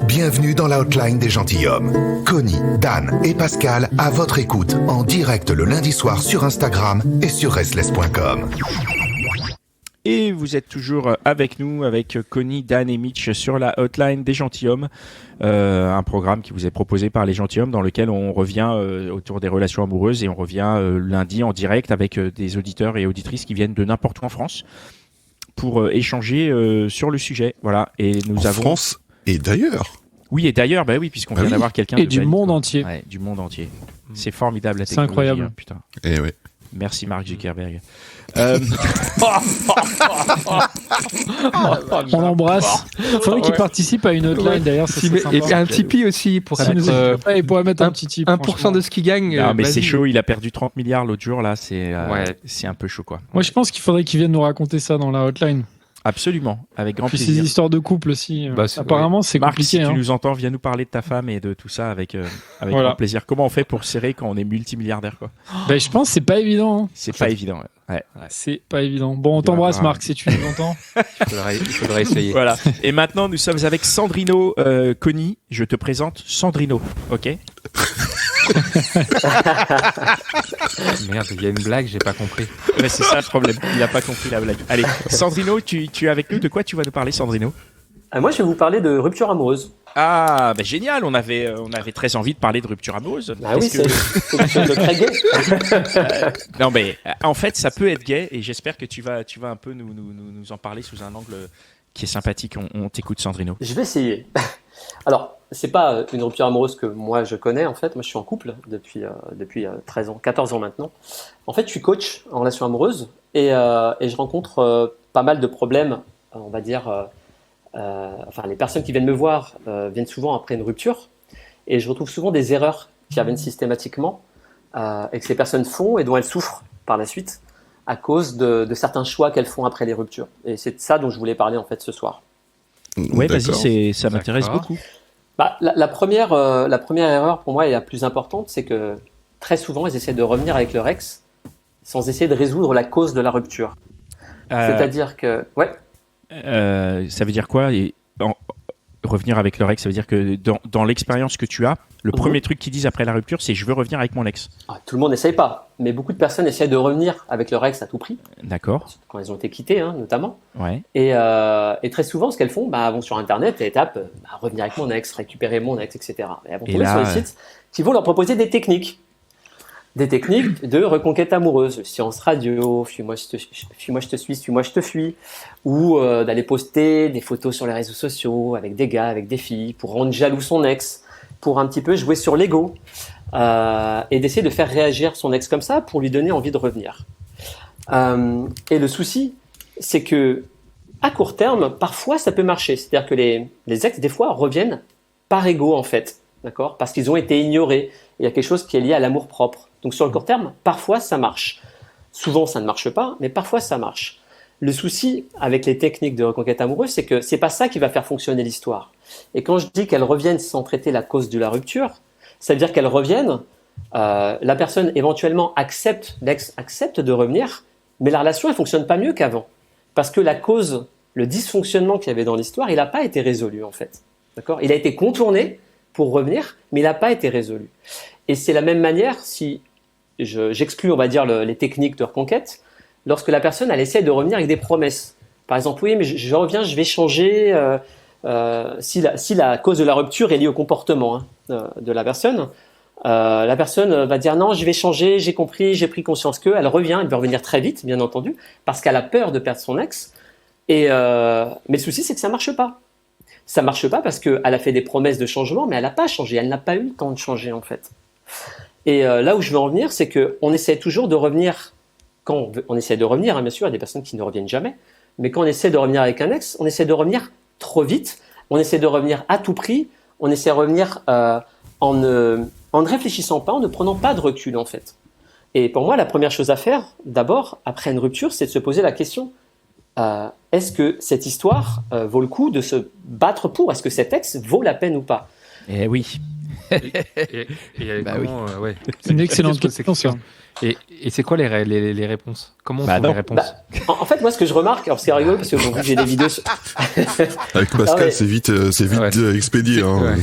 Bienvenue dans la hotline des gentilshommes. Connie, Dan et Pascal à votre écoute en direct le lundi soir sur Instagram et sur restless.com. Et vous êtes toujours avec nous, avec Connie, Dan et Mitch sur la hotline des gentilshommes, un programme qui vous est proposé par les gentilshommes dans lequel on revient autour des relations amoureuses et on revient lundi en direct avec des auditeurs et auditrices qui viennent de n'importe où en France pour échanger sur le sujet. Voilà. Et nous avons France et d'ailleurs. Oui, et d'ailleurs, bah oui, puisqu'on vient d'avoir quelqu'un et du monde entier. Ouais, du monde entier. C'est formidable la technologie. C'est incroyable. Hein, putain. Eh ouais. Merci Mark Zuckerberg. On l'embrasse. Il faudrait qu'il participe à une hotline d'ailleurs. Et puis un Tipeee aussi pour il pourrait mettre un petit tip. 1% de ce qu'il gagne. Non, mais c'est chaud, il a perdu 30 milliards l'autre jour, là, c'est un peu chaud, quoi. Moi, je pense qu'il faudrait qu'il vienne nous raconter ça dans la hotline. Absolument, avec grand Puis plaisir. ces histoires de couple aussi. Apparemment, c'est Marc, compliqué. si tu nous entends, viens nous parler de ta femme et de tout ça avec grand plaisir. Comment on fait pour serrer quand on est multimilliardaire, quoi? Ben, je pense que c'est pas évident. Hein. C'est pas évident, ouais. C'est pas évident. Bon, on t'embrasse, Marc, si tu nous entends. Il faudrait essayer. Voilà. Et maintenant, nous sommes avec Sandrino Connie. Je te présente Sandrino, ok? Merde, il y a une blague, j'ai pas compris. Ouais, c'est ça le problème, il a pas compris la blague. Allez, Sandrino, tu es avec nous. De quoi tu vas nous parler, Sandrino? Moi, je vais vous parler de rupture amoureuse. Ah, bah génial, on avait très envie de parler de rupture amoureuse. Ah oui, c'est quelque chose de très gai. Non, mais en fait, ça peut être gai et j'espère que tu vas un peu nous en parler sous un angle qui est sympathique. On t'écoute, Sandrino. Je vais essayer. Alors, c'est pas une rupture amoureuse que moi je connais en fait. Moi, je suis en couple depuis 13 ans, 14 ans maintenant. En fait, je suis coach en relation amoureuse et je rencontre pas mal de problèmes, on va dire. Les personnes qui viennent me voir viennent souvent après une rupture et je retrouve souvent des erreurs qui reviennent systématiquement et que ces personnes font et dont elles souffrent par la suite à cause de certains choix qu'elles font après les ruptures. Et c'est de ça dont je voulais parler en fait ce soir. Ouais, vas-y, ça m'intéresse beaucoup. La première erreur pour moi et la plus importante, c'est que très souvent, ils essaient de revenir avec leur ex sans essayer de résoudre la cause de la rupture. C'est-à-dire que... Ouais. Ça veut dire quoi revenir avec leur ex, ça veut dire que dans l'expérience que tu as, le premier truc qu'ils disent après la rupture, c'est « je veux revenir avec mon ex ». Tout le monde n'essaye pas, mais beaucoup de personnes essayent de revenir avec leur ex à tout prix. D'accord. Quand elles ont été quittées, notamment. Ouais. Et très souvent, ce qu'elles font, vont sur Internet et tapent « revenir avec mon ex, récupérer mon ex, etc. » Et elles vont tomber sur les sites qui vont leur proposer des techniques. Des techniques de reconquête amoureuse, Silence Radio, Fuis-moi je te suis, Suis-moi je te fuis, ou d'aller poster des photos sur les réseaux sociaux avec des gars, avec des filles, pour rendre jaloux son ex, pour un petit peu jouer sur l'ego, et d'essayer de faire réagir son ex comme ça pour lui donner envie de revenir. Et le souci, c'est que à court terme, parfois ça peut marcher, c'est-à-dire que les ex des fois reviennent par ego en fait, d'accord, parce qu'ils ont été ignorés. Il y a quelque chose qui est lié à l'amour-propre. Donc sur le court terme, parfois ça marche. Souvent ça ne marche pas, mais parfois ça marche. Le souci avec les techniques de reconquête amoureuse, c'est que c'est pas ça qui va faire fonctionner l'histoire. Et quand je dis qu'elles reviennent sans traiter la cause de la rupture, ça veut dire qu'elles reviennent, la personne éventuellement l'ex accepte de revenir, mais la relation elle fonctionne pas mieux qu'avant. Parce que la cause, le dysfonctionnement qu'il y avait dans l'histoire, il n'a pas été résolu en fait. D'accord ? Il a été contourné pour revenir, mais il n'a pas été résolu. Et c'est la même manière si j'exclus, on va dire, les techniques de reconquête, lorsque la personne, elle essaie de revenir avec des promesses. Par exemple, oui, mais je reviens, je vais changer, si la cause de la rupture est liée au comportement de la personne va dire non, je vais changer, j'ai compris, j'ai pris conscience que, elle revient, elle va revenir très vite, bien entendu, parce qu'elle a peur de perdre son ex, mais le souci, c'est que ça marche pas. Ça marche pas parce qu'elle a fait des promesses de changement, mais elle n'a pas changé, elle n'a pas eu le temps de changer en fait. Et là où je veux en venir, c'est qu'on essaie toujours de revenir, quand on essaie de revenir, bien sûr, il y a des personnes qui ne reviennent jamais, mais quand on essaie de revenir avec un ex, on essaie de revenir trop vite, on essaie de revenir à tout prix, on essaie de revenir en ne réfléchissant pas, en ne prenant pas de recul en fait. Et pour moi, la première chose à faire, d'abord, après une rupture, c'est de se poser la question, est-ce que cette histoire vaut le coup de se battre pour ? Est-ce que cet ex vaut la peine ou pas ? Eh oui. Et comment, ouais. C'est une excellente Qu'est-ce que question, c'est ça. Et c'est quoi les réponses? Comment on Bah trouve non. les réponses? En fait, moi, ce que je remarque, alors c'est rigolo parce que bon, vu que j'ai des vidéos. Avec Pascal, Ah ouais. c'est vite Ouais. expédié. Hein. Ouais.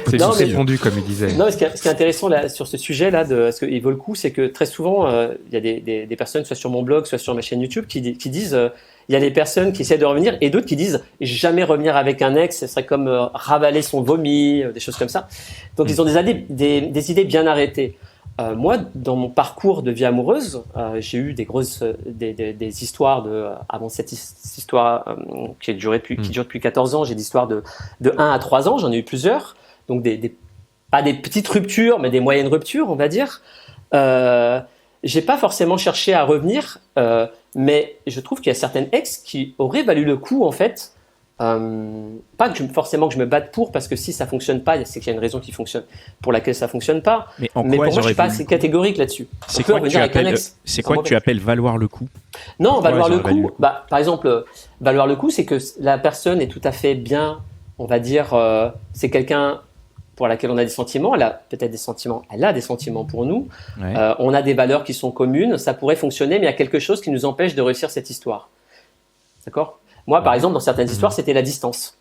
C'est Non, juste mais- répondu, comme il disait. Non, ce qui est intéressant là, sur ce sujet-là, ce qu'il vaut le coup, c'est que très souvent, il y a des personnes, soit sur mon blog, soit sur ma chaîne YouTube, qui disent, il y a des personnes qui essaient de revenir et d'autres qui disent jamais revenir avec un ex, ce serait comme ravaler son vomi, des choses comme ça. Donc ils ont des idées bien arrêtées. Moi, dans mon parcours de vie amoureuse, j'ai eu des histoires avant cette histoire qui dure depuis 14 ans, j'ai des histoires de 1 à 3 ans, j'en ai eu plusieurs. Donc pas des petites ruptures, mais des moyennes ruptures, on va dire. J'ai pas forcément cherché à revenir, mais je trouve qu'il y a certaines ex qui auraient valu le coup, en fait. Pas forcément que je me batte pour, parce que si ça fonctionne pas, c'est qu'il y a une raison qui fonctionne pour laquelle ça fonctionne pas. Mais en Mais quoi pour moi, je suis pas valu assez le coup catégorique là-dessus. C'est On peut quoi que tu revenir avec un appelles, ex. c'est quoi que tu mauvais. appelles valoir le coup? Non, Pourquoi valoir ils le auraient valu coup, le coup par exemple, valoir le coup, c'est que la personne est tout à fait bien, on va dire, c'est quelqu'un pour laquelle on a des sentiments, elle a peut-être des sentiments, elle a des sentiments pour nous, Ouais. on a des valeurs qui sont communes, ça pourrait fonctionner, mais il y a quelque chose qui nous empêche de réussir cette histoire. D'accord ? Moi, par exemple, dans certaines histoires, c'était la distance.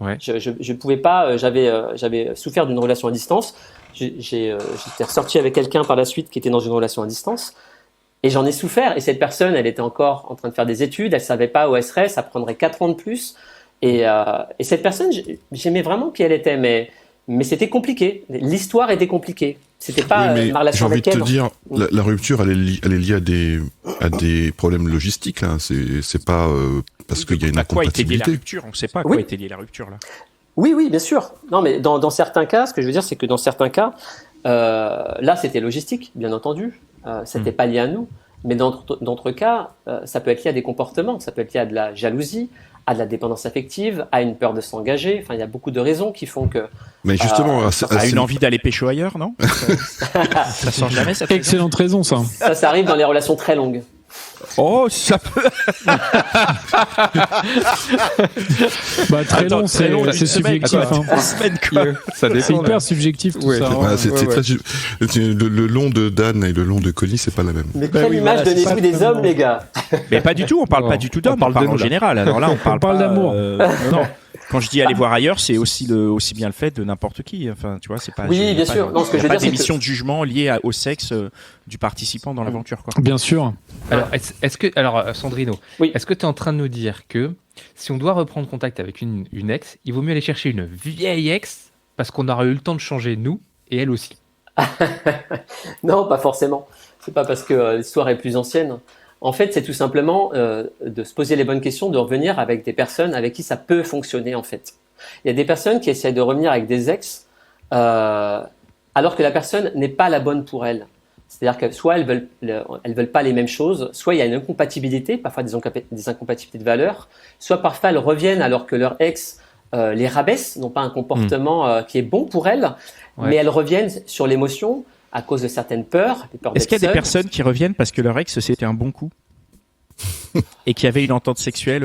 Ouais. Je pouvais pas, j'avais souffert d'une relation à distance, j'étais ressorti avec quelqu'un par la suite qui était dans une relation à distance, et j'en ai souffert, et cette personne, elle était encore en train de faire des études, elle savait pas où elle serait, ça prendrait 4 ans de plus, et cette personne, j'aimais vraiment qui elle était, mais c'était compliqué. L'histoire était compliquée. C'était pas Oui, mais ma relation j'ai envie avec de te elle. dire, la rupture, elle est liée à des problèmes logistiques. Là. C'est pas parce qu'il y a une À quoi était liée la incompatibilité. rupture? On ne sait pas à Oui. quoi était liée la rupture là. Oui, bien sûr. Non, mais dans certains cas, ce que je veux dire, c'est que dans certains cas, là, c'était logistique, bien entendu. C'était pas lié à nous. Mais dans d'autres cas, ça peut être lié à des comportements. Ça peut être lié à de la jalousie, à de la dépendance affective, à une peur de s'engager. Enfin, il y a beaucoup de raisons qui font que. Mais justement, À une envie d'aller pécho ailleurs, non? Ça sort jamais cette raison. Excellente raison, ça. Ça arrive dans les relations très longues. Oh, ça peut. Bah, très Attends, long, très long, c'est subjectif. Attends, Hein. 3 semaines quoi. Ça C'est dépend. hyper subjectif tout Ouais. ça. hein. Voilà, c'est Ouais. très le long de Dan et le long de Connie, c'est pas la même. Mais Bah quelle oui, image voilà, c'est donnez-vous pas des tellement- hommes, les gars? Mais pas du tout, on parle Non, pas du tout d'homme, on parle on parle de en nous, là. général. Alors là, on parle parle pas, d'amour. non. Quand je dis aller voir ailleurs, c'est aussi bien le fait de n'importe qui. Enfin, tu vois, c'est pas. Oui, il y a bien pas sûr. de- Non, ce que il y je a veux pas dire, c'est d'émission que- de jugement liée au sexe du participant dans l'aventure, quoi. Bien sûr. Alors, alors Sandrino, Oui. est-ce que tu es en train de nous dire que si on doit reprendre contact avec une ex, il vaut mieux aller chercher une vieille ex parce qu'on aura eu le temps de changer nous et elle aussi? Non, pas forcément. C'est pas parce que l'histoire est plus ancienne. En fait, c'est tout simplement de se poser les bonnes questions, de revenir avec des personnes avec qui ça peut fonctionner, en fait. Il y a des personnes qui essaient de revenir avec des ex alors que la personne n'est pas la bonne pour elles. C'est-à-dire que soit elles veulent pas les mêmes choses, soit il y a une incompatibilité, parfois des incompatibilités de valeurs, soit parfois elles reviennent alors que leur ex les rabaisse, n'ont pas un comportement qui est bon pour elles, Ouais. mais elles reviennent sur l'émotion à cause de certaines peurs, des peurs Est-ce qu'il y a des d'être personnes qui reviennent parce que leur ex c'était un bon coup et qu'il y avait une entente sexuelle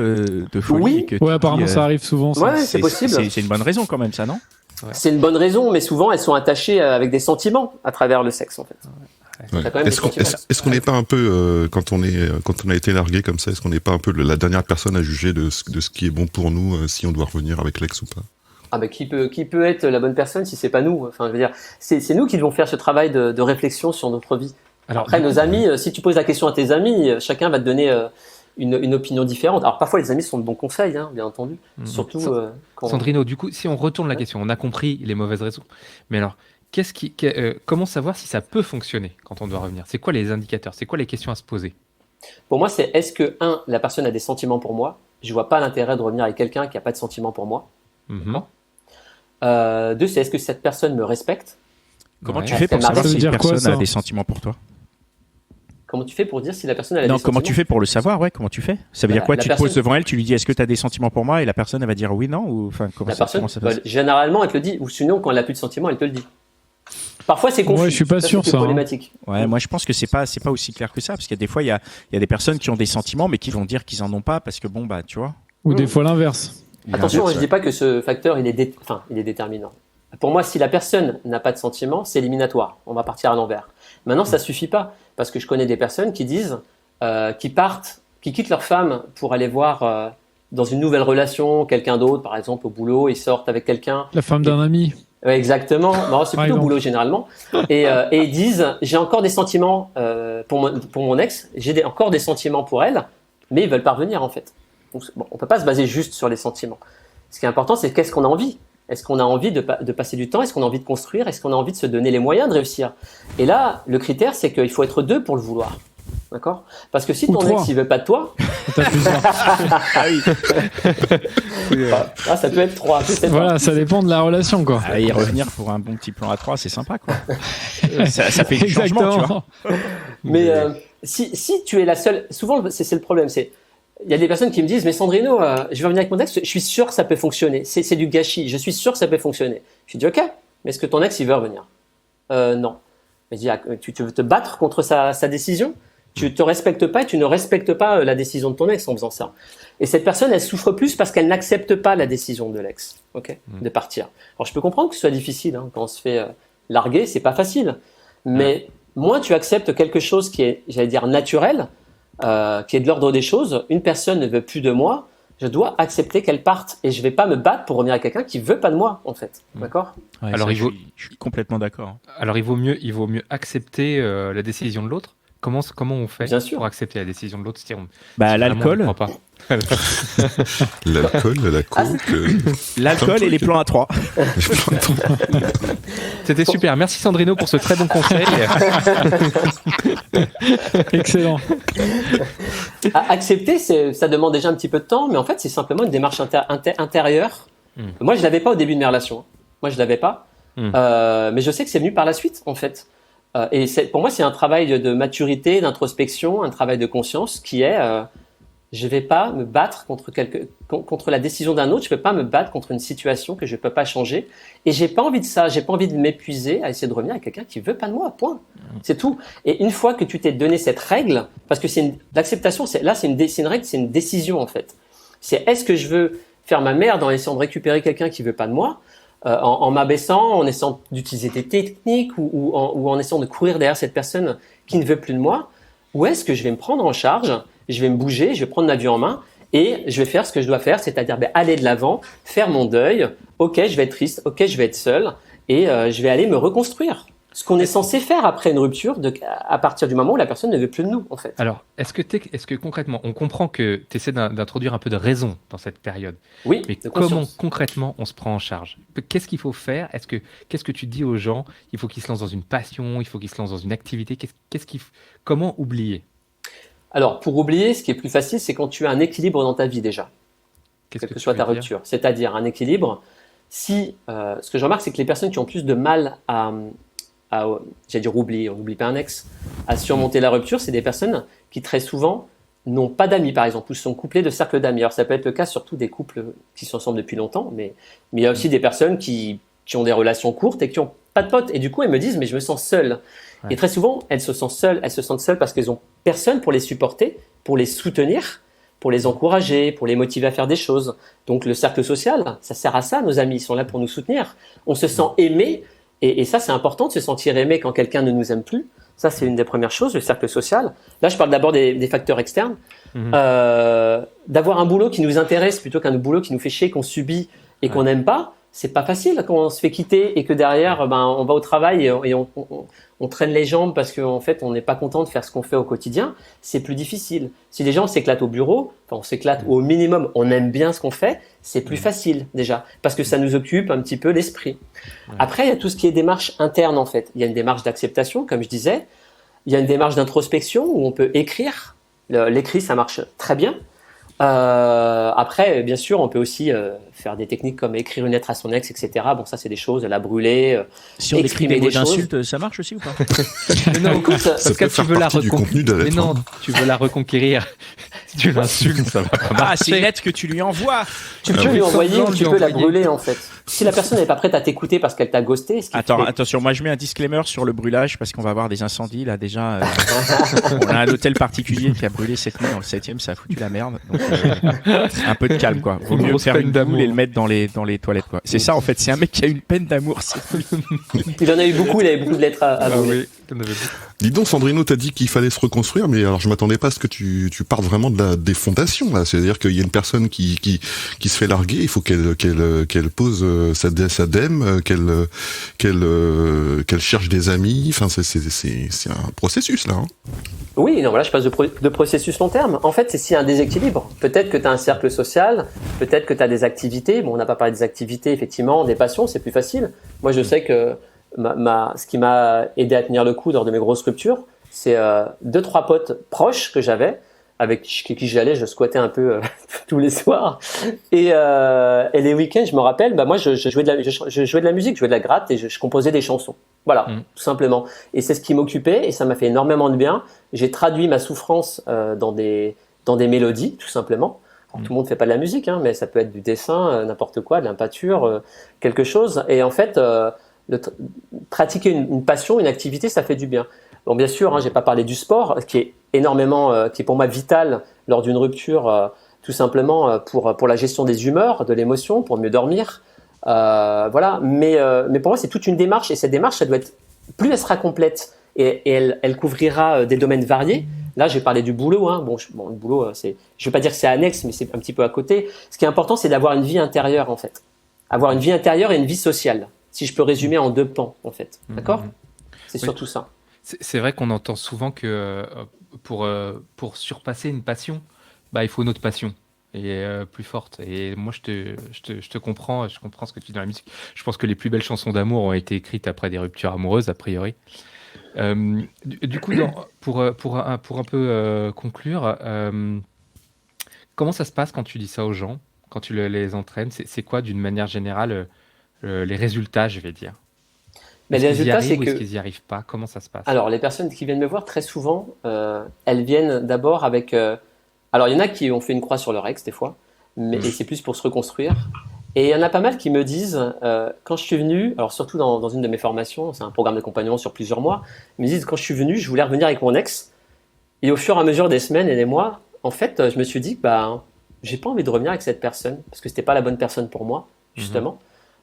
de folie Oui. et que tu Ouais, apparemment, dis, ça arrive souvent. Ça. Ouais, c'est possible. C'est une bonne raison quand même, ça, non? C'est une bonne raison, mais souvent elles sont attachées avec des sentiments à travers le sexe en fait. Ouais. T'as quand même des sentiments. Est-ce qu'on n'est pas un peu, quand on a été largué comme ça, est-ce qu'on n'est pas un peu la dernière personne à juger de ce qui est bon pour nous, si on doit revenir avec l'ex ou pas? Ah ben qui peut être la bonne personne si c'est pas nous? Enfin, je veux dire, c'est nous qui devons faire ce travail de réflexion sur notre vie. Alors, Après, nos amis, si tu poses la question à tes amis, chacun va te donner une opinion différente. Alors parfois, les amis sont de bons conseils, hein, bien entendu. Surtout quand. Sandrino, du coup, si on retourne la question, on a compris les mauvaises raisons. Mais alors, comment savoir si ça peut fonctionner quand on doit revenir? C'est quoi les indicateurs? C'est quoi les questions à se poser? Pour moi, c'est est-ce que la personne a des sentiments pour moi? Je vois pas l'intérêt de revenir avec quelqu'un qui a pas de sentiments pour moi. Mhm. 2, c'est est-ce que cette personne me respecte? Comment Ouais. tu fais pour Ça savoir veut si une dire quoi, personne a ça des sentiments pour toi? Comment tu fais pour dire si la personne a des Non, sentiments? comment tu fais pour le savoir? Ouais, comment tu fais? Ça veut Bah, dire quoi? la Tu te poses personne- devant elle, tu lui dis est-ce que tu as des sentiments pour moi? Et la personne elle va dire oui, non? Ou enfin, comment La ça personne, se passe? généralement, elle te le dit, ou sinon, quand elle a plus de sentiments, elle te le dit. Parfois, c'est confus. Ouais, je suis pas sûr, c'est ça, hein. problématique. Ouais, moi je pense que c'est pas aussi clair que ça, parce qu'il y a des fois il y a des personnes qui ont des sentiments mais qui vont dire qu'ils en ont pas parce que bon bah tu vois. Ou des fois l'inverse. Attention, L'inverse, je dis pas que ce facteur il est déterminant. Pour moi, si la personne n'a pas de sentiments, c'est éliminatoire. On va partir à l'envers. Maintenant, ça suffit pas, parce que je connais des personnes qui disent, qui quittent leur femme pour aller voir dans une nouvelle relation quelqu'un d'autre, par exemple au boulot, ils sortent avec quelqu'un. La femme d'un ami. Ouais, exactement. Non, c'est plutôt au boulot généralement. Et ils disent, j'ai encore des sentiments pour mon ex, encore des sentiments pour elle, mais ils veulent pas revenir en fait. Donc, bon, on peut pas se baser juste sur les sentiments. Ce qui est important, c'est qu'est-ce qu'on a envie. Est-ce qu'on a envie de passer du temps? Est-ce qu'on a envie de construire? Est-ce qu'on a envie de se donner les moyens de réussir? Et là, le critère, c'est qu'il faut être 2 pour le vouloir. D'accord? Parce que si ton ex, il veut pas de toi. Ah oui. Ça peut être 3. Voilà, ça dépend de la relation, quoi. Ah, y revenir pour un bon petit plan à 3, c'est sympa, quoi. ça fait du changement, tu vois. Mais si tu es la seule, souvent, c'est le problème, il y a des personnes qui me disent, mais Sandrino, je vais revenir avec mon ex, je suis sûr que ça peut fonctionner. C'est du gâchis. Je suis sûr que ça peut fonctionner. Je dis, ok, mais est-ce que ton ex, il veut revenir? Non. Je dis, tu veux te battre contre sa décision? Tu te respectes pas et tu ne respectes pas la décision de ton ex en faisant ça. Et cette personne, elle souffre plus parce qu'elle n'accepte pas la décision de l'ex, de partir. Alors, je peux comprendre que ce soit difficile, hein, quand on se fait larguer, c'est pas facile. Mais moins tu acceptes quelque chose qui est, j'allais dire, naturel, qui est de l'ordre des choses. Une personne ne veut plus de moi, je dois accepter qu'elle parte et je vais pas me battre pour revenir à quelqu'un qui veut pas de moi, en fait. D'accord? Ouais, alors, je suis complètement d'accord. Alors, il vaut mieux accepter la décision de l'autre. Comment on fait pour accepter la décision de l'autre? L'alcool. L'alcool, la coke. L'alcool et les plans à 3. C'était super. Merci Sandrino pour ce très bon conseil. Excellent. Accepter, ça demande déjà un petit peu de temps, mais en fait, c'est simplement une démarche intérieure. Moi, je l'avais pas au début de mes relations. Moi, je l'avais pas. Mais je sais que c'est venu par la suite, en fait. Et pour moi, c'est un travail de maturité, d'introspection, un travail de conscience qui est je vais pas me battre contre la décision d'un autre, je peux pas me battre contre une situation que je peux pas changer. Et j'ai pas envie de ça, j'ai pas envie de m'épuiser à essayer de revenir à quelqu'un qui veut pas de moi, point. C'est tout. Et une fois que tu t'es donné cette règle, parce que l'acceptation, c'est une règle, c'est une décision en fait. C'est est-ce que je veux faire ma merde en essayant de récupérer quelqu'un qui veut pas de moi? En m'abaissant, en essayant d'utiliser des techniques ou en essayant de courir derrière cette personne qui ne veut plus de moi, ou est-ce que je vais me prendre en charge, je vais me bouger, je vais prendre ma vie en main et je vais faire ce que je dois faire, c'est-à-dire aller de l'avant, faire mon deuil, ok je vais être triste, ok je vais être seul et je vais aller me reconstruire. Ce qu'on est censé faire après une rupture à partir du moment où la personne ne veut plus de nous, en fait. Alors, est-ce que concrètement, on comprend que tu essaies d'introduire un peu de raison dans cette période? Oui. Mais comment concrètement on se prend en charge? Qu'est-ce qu'il faut faire? Qu'est-ce que tu dis aux gens? Il faut qu'ils se lancent dans une passion, il faut qu'ils se lancent dans une activité. Comment oublier? Alors, pour oublier, ce qui est plus facile, c'est quand tu as un équilibre dans ta vie déjà. Quelle que soit ta rupture. C'est-à-dire un équilibre. Ce que je remarque, c'est que les personnes qui ont plus de mal j'allais dire oublier, on n'oublie pas un ex, à surmonter la rupture, c'est des personnes qui très souvent n'ont pas d'amis par exemple, ou sont couplées de cercles d'amis. Alors ça peut être le cas surtout des couples qui sont ensemble depuis longtemps, mais il y a aussi des personnes qui ont des relations courtes et qui n'ont pas de potes, et du coup elles me disent mais je me sens seule. Ouais. Et très souvent elles se sentent seules parce qu'elles n'ont personne pour les supporter, pour les soutenir, pour les encourager, pour les motiver à faire des choses. Donc le cercle social, ça sert à ça, nos amis, ils sont là pour nous soutenir. On se sent aimé. Et ça, c'est important de se sentir aimé quand quelqu'un ne nous aime plus. Ça, c'est une des premières choses, le cercle social. Là, je parle d'abord des facteurs externes. D'avoir un boulot qui nous intéresse plutôt qu'un boulot qui nous fait chier, qu'on subit et qu'on n'aime pas, c'est pas facile quand on se fait quitter et que derrière, on va au travail et on traîne les jambes parce qu'en fait, on n'est pas content de faire ce qu'on fait au quotidien. C'est plus difficile. Si les gens s'éclatent au bureau, on s'éclate au minimum, on aime bien ce qu'on fait, c'est plus facile déjà parce que ça nous occupe un petit peu l'esprit. Après, il y a tout ce qui est démarche interne en fait. Il y a une démarche d'acceptation, comme je disais. Il y a une démarche d'introspection où on peut écrire. L'écrit, ça marche très bien. Après, bien sûr, on peut aussi faire des techniques comme écrire une lettre à son ex, etc. Bon, ça, c'est des choses, la brûler, si on écrit des mots d'insulte, ça marche aussi ou pas? Non, écoute, parce que tu veux la reconquérir. Mais non, tu veux la reconquérir. Si tu l'insultes, ça va pas marcher. Ah, c'est une lettre que tu lui envoies. Tu peux lui envoyer ou tu peux la brûler, en fait. Si la personne n'est pas prête à t'écouter parce qu'elle t'a ghosté. Attention, moi je mets un disclaimer sur le brûlage parce qu'on va avoir des incendies là déjà. On a un hôtel particulier qui a brûlé cette nuit dans le 7e, ça a foutu la merde. Donc, un peu de calme quoi. Vaut mieux faire une boule et le mettre dans les toilettes, quoi. C'est ça, en fait. C'est un mec qui a une peine d'amour. Il en a eu beaucoup, il avait beaucoup de lettres à brûler. Dis donc, Sandrino, t'as dit qu'il fallait se reconstruire, mais alors je m'attendais pas à ce que tu partes vraiment des fondations, là. C'est-à-dire qu'il y a une personne qui se fait larguer, il faut qu'elle pose sa dème, qu'elle cherche des amis. Enfin, c'est un processus, là. Hein. Oui, non, voilà, je passe de processus long terme. En fait, c'est s'il y a un déséquilibre. Peut-être que tu as un cercle social, peut-être que tu as des activités. Bon, on n'a pas parlé des activités, effectivement, des passions, c'est plus facile. Moi, je sais que ce qui m'a aidé à tenir le coup lors de mes grosses ruptures, c'est 2-3 potes proches que j'avais, avec qui j'allais, je squattais un peu tous les soirs. Et les week-ends, je me rappelle, moi, je jouais de la musique, je jouais de la gratte et je composais des chansons. Voilà, tout simplement. Et c'est ce qui m'occupait et ça m'a fait énormément de bien. J'ai traduit ma souffrance dans des mélodies, tout simplement. Alors, tout le monde ne fait pas de la musique, hein, mais ça peut être du dessin, n'importe quoi, de la peinture, quelque chose. Et en fait, pratiquer une passion, une activité, ça fait du bien. Bon, bien sûr, hein, j'ai pas parlé du sport, qui est pour moi vital lors d'une rupture, tout simplement pour la gestion des humeurs, de l'émotion, pour mieux dormir. Voilà. Mais pour moi, c'est toute une démarche et cette démarche, ça doit être, plus elle sera complète et elle couvrira des domaines variés. Là, j'ai parlé du boulot. Hein. Bon, le boulot, je veux pas dire que c'est annexe, mais c'est un petit peu à côté. Ce qui est important, c'est d'avoir une vie intérieure, en fait. Avoir une vie intérieure et une vie sociale. Si je peux résumer en 2 pans, en fait. D'accord ? C'est surtout ça. C'est vrai qu'on entend souvent que pour surpasser une passion, il faut une autre passion et plus forte. Et moi, je te comprends, je comprends ce que tu dis dans la musique. Je pense que les plus belles chansons d'amour ont été écrites après des ruptures amoureuses, a priori. Du coup, pour un peu conclure, comment ça se passe quand tu dis ça aux gens, quand tu les entraînes ? C'est quoi, d'une manière générale, les résultats, je vais dire ? Mais les résultats, c'est que... Est-ce qu'ils n'y arrivent pas ? Comment ça se passe ? Alors, les personnes qui viennent me voir, très souvent, elles viennent d'abord avec... Alors, il y en a qui ont fait une croix sur leur ex, des fois, et c'est plus pour se reconstruire. Et il y en a pas mal qui me disent, quand je suis venu, alors surtout dans une de mes formations, c'est un programme d'accompagnement sur plusieurs mois, ils me disent, quand je suis venu, je voulais revenir avec mon ex. Et au fur et à mesure des semaines et des mois, en fait, je me suis dit que j'ai pas envie de revenir avec cette personne, parce que c'était pas la bonne personne pour moi, justement.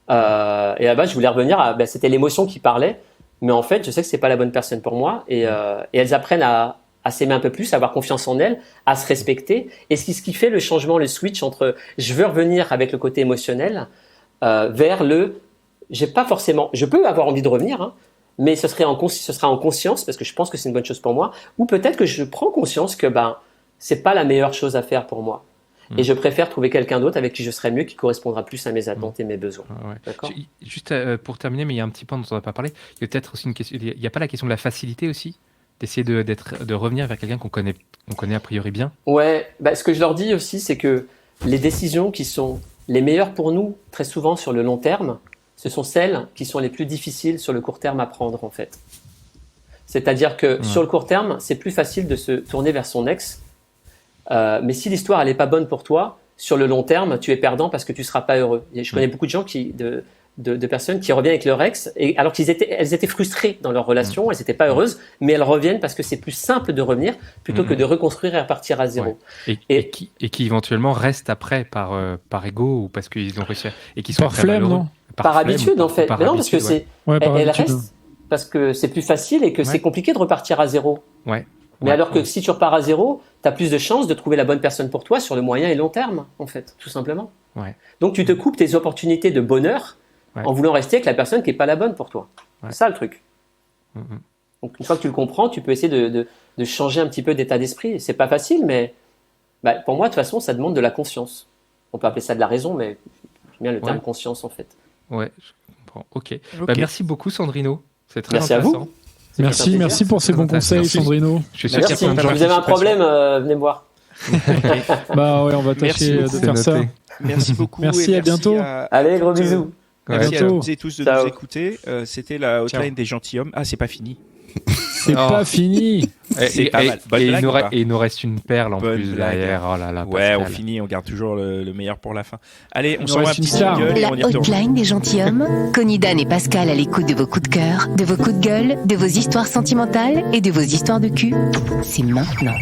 Et à la base, je voulais revenir c'était l'émotion qui parlait, mais en fait, je sais que c'est pas la bonne personne pour moi. Et elles apprennent à s'aimer un peu plus, à avoir confiance en elles, à se respecter. Et ce qui fait le changement, le switch entre je veux revenir avec le côté émotionnel vers je peux avoir envie de revenir, hein, mais ce sera en conscience, parce que je pense que c'est une bonne chose pour moi, ou peut-être que je prends conscience que c'est pas la meilleure chose à faire pour moi. Et je préfère trouver quelqu'un d'autre avec qui je serai mieux, qui correspondra plus à mes attentes et mes besoins. Ouais. D'accord ? Juste pour terminer, mais il y a un petit point dont on n'a pas parlé. Il y a peut-être aussi une question. Il n'y a pas la question de la facilité aussi, d'essayer de revenir vers quelqu'un qu'on connaît a priori bien. Ouais. Ce que je leur dis aussi, c'est que les décisions qui sont les meilleures pour nous, très souvent sur le long terme, ce sont celles qui sont les plus difficiles sur le court terme à prendre, en fait. C'est-à-dire que sur le court terme, c'est plus facile de se tourner vers son ex. Mais si l'histoire elle est pas bonne pour toi, sur le long terme, tu es perdant parce que tu seras pas heureux. Et je connais beaucoup de gens de personnes qui reviennent avec leur ex, alors qu'elles étaient frustrées dans leur relation, elles n'étaient pas heureuses, mais elles reviennent parce que c'est plus simple de revenir plutôt que de reconstruire et repartir à zéro. Ouais. Et qui éventuellement restent après par ego ou parce qu'ils ont réussi et qui sont par flemme, non ? Par habitude, en fait. Mais non, parce que elles restent parce que c'est plus facile et que c'est compliqué de repartir à zéro. Ouais. Mais alors que si tu repars à zéro, tu as plus de chances de trouver la bonne personne pour toi sur le moyen et long terme, en fait, tout simplement. Ouais. Donc tu te coupes tes opportunités de bonheur en voulant rester avec la personne qui n'est pas la bonne pour toi. Ouais. C'est ça le truc. Donc une fois que tu le comprends, tu peux essayer de changer un petit peu d'état d'esprit. C'est pas facile, mais pour moi, de toute façon, ça demande de la conscience. On peut appeler ça de la raison, mais j'aime bien le terme conscience, en fait. Ouais, je comprends. Ok. Merci beaucoup, Sandrino. C'est très Merci intéressant. À vous. Merci pour ces bons conseils, Sandrino. Je suis sûr qu'il y a plein de gens. Vous avez un problème, venez me voir. On va tâcher de faire ça. Merci beaucoup. Merci, à bientôt. Allez, gros bisous. Merci à toutes et tous de nous écouter. C'était la hotline des gentilshommes. Ah, c'est pas fini. C'est pas fini. C'est pas mal. Et il nous reste une perle en plus derrière. Oh là là. Ouais, on finit, on garde toujours le meilleur pour la fin. Allez, on s'en va un petit gueule et on y retourne. La hotline des gentilshommes. Connie, Dan et Pascal à l'écoute de vos coups de cœur, de vos coups de gueule, de vos histoires sentimentales et de vos histoires de cul. C'est maintenant.